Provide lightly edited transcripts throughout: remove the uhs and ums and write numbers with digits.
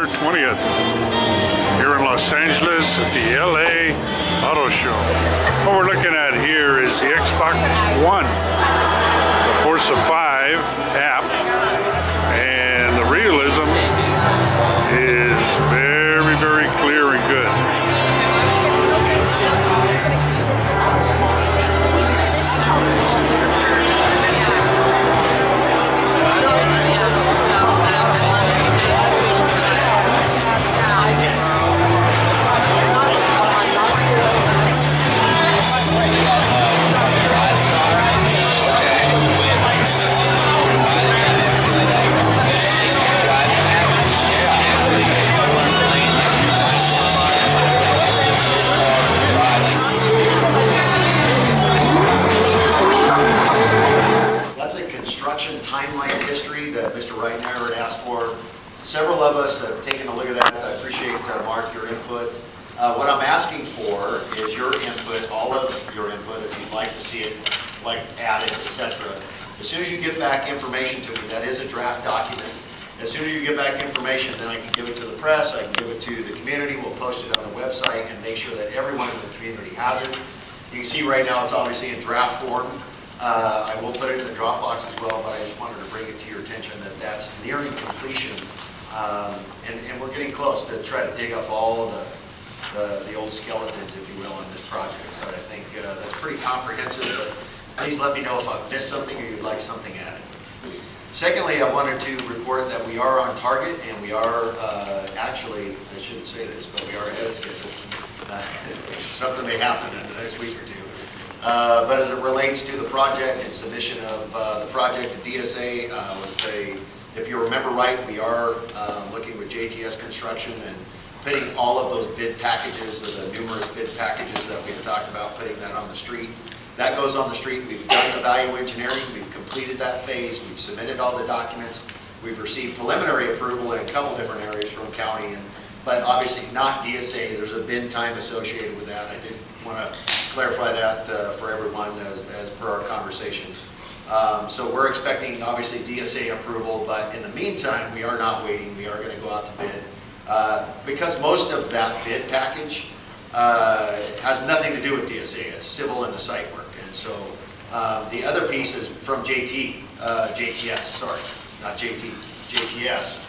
20th here in Los Angeles at the LA Auto Show. What we're looking at here is the Xbox One, the Force of 5 app, and the realism is very, very clear and good. Timeline history that Mr. Reitner had asked for. Several of us have taken a look at that. I appreciate, Mark, your input. What I'm asking for is your input, all of your input, if you'd like to see it, like added, etc. As soon as you get back information to me, that is a draft document. As soon as you get back information, then I can give it to the press, I can give it to the community, we'll post it on the website and make sure that everyone in the community has it. You can see right now it's obviously in draft form. I will put it in the Dropbox as well, but I just wanted to bring it to your attention that that's nearing completion, and we're getting close to try to dig up all of the old skeletons, if you will, in this project. But I think that's pretty comprehensive. But please let me know if I've missed something or you'd like something added. Secondly, I wanted to report that we are on target, and we are actually, I shouldn't say this, but we are ahead of schedule. Something may happen in the next week or two. But as it relates to the project and submission of the project to DSA, if you remember right, we are looking with JTS Construction and putting all of those bid packages, the numerous bid packages that we've talked about, putting that on the street. That goes on the street. We've done the value engineering. We've completed that phase. We've submitted all the documents. We've received preliminary approval in a couple different areas from county, but obviously not DSA. There's a bid time associated with that. I did want to clarify that for everyone as per our conversations. So we're expecting obviously DSA approval, but in the meantime, we are not waiting. We are going to go out to bid because most of that bid package has nothing to do with DSA. It's civil and the site work. And so the other piece is from JTS, sorry, not JT, JTS.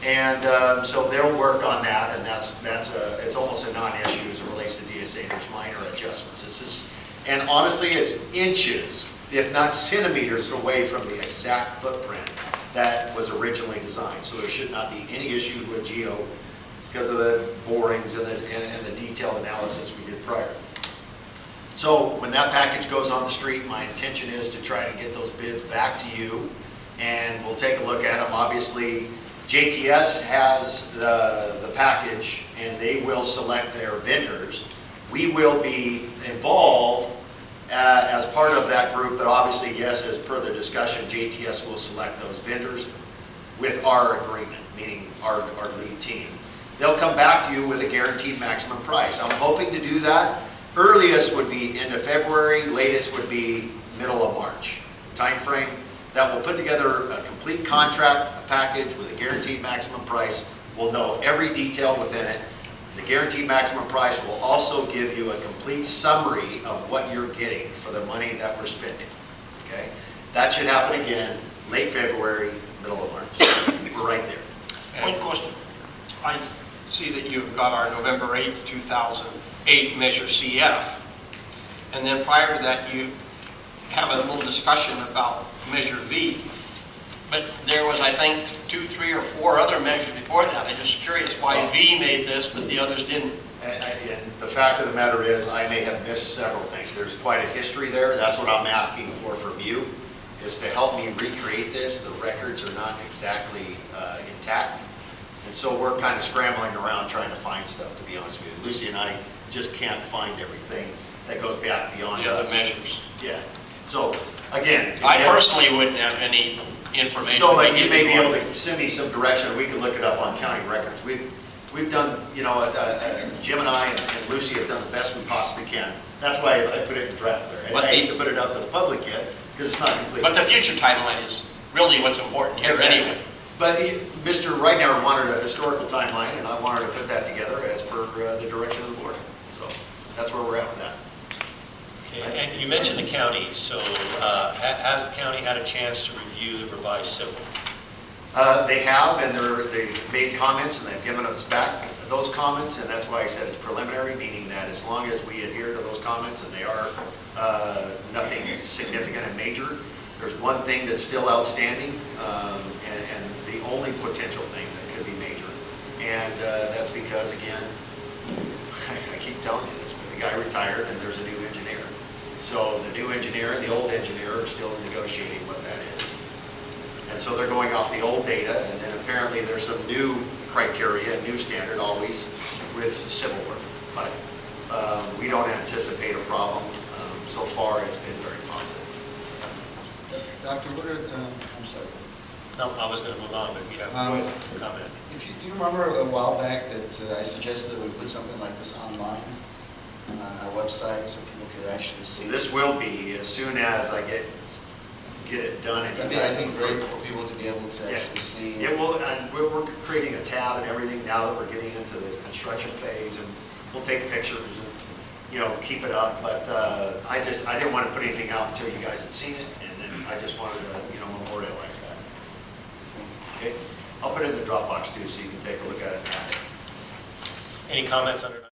And so they'll work on that, and it's almost a non-issue as it relates to DSA. There's minor adjustments. And honestly, it's inches, if not centimeters, away from the exact footprint that was originally designed. So there should not be any issues with geo because of the borings and the detailed analysis we did prior. So when that package goes on the street, my intention is to try to get those bids back to you, and we'll take a look at them. Obviously, JTS has the package, and they will select their vendors. We will be involved as part of that group, but obviously, yes, as per the discussion, JTS will select those vendors with our agreement, meaning our lead team. They'll come back to you with a guaranteed maximum price. I'm hoping to do that. Earliest would be end of February, latest would be middle of March time frame. That will put together a complete contract, a package with a guaranteed maximum price. We'll know every detail within it. The guaranteed maximum price will also give you a complete summary of what you're getting for the money that we're spending. Okay? That should happen again late February, middle of March. We're right there. One question. I see that you've got our November 8th, 2008 Measure CF. And then prior to that, you have a little discussion about Measure V, but there was, I think, 2, 3, or 4 other measures before that. I'm just curious why V made this, but the others didn't. And the fact of the matter is, I may have missed several things. There's quite a history there. That's what I'm asking for from you, is to help me recreate this. The records are not exactly intact, and so we're kind of scrambling around trying to find stuff, to be honest with you. Lucy and I just can't find everything that goes back beyond the other measures. Yeah. So, again, I personally wouldn't have any information. No, but you may be able to send me some direction. We can look it up on county records. We've done, you know, Jim and I and Lucy have done the best we possibly can. That's why I put it in draft there. I hate to put it out to the public yet because it's not complete. But the future timeline is really what's important here anyway. But Mr. Reitner wanted a historical timeline, and I wanted to put that together as per the direction of the board. So that's where we're at with that. Okay, and you mentioned the county, so has the county had a chance to review the revised civil? They have, and they've made comments, and they've given us back those comments, and that's why I said it's preliminary, meaning that as long as we adhere to those comments, and they are nothing significant and major, there's one thing that's still outstanding, and the only potential thing that could be major. And that's because, again, I keep telling you this, but the guy retired, and there's a new engineer. So the new engineer and the old engineer are still negotiating what that is. And so they're going off the old data, and then apparently there's some new criteria, new standard always with civil work. But we don't anticipate a problem. So far, it's been very positive. Dr. Woodard, I'm sorry. No, I was going to move on, but if you have a comment. Do you remember a while back that I suggested that we put something like this online on our website so people could actually see? This will be as soon as I get it done. It'd be, I think, great for people to be able to actually see. It will, and we're creating a tab and everything now that we're getting into the construction phase, and we'll take pictures and, you know, keep it up. But I didn't want to put anything out until you guys had seen it, and then I just wanted to, you know, memorialize that. Okay, I'll put it in the Dropbox too, so you can take a look at it now. Any comments under?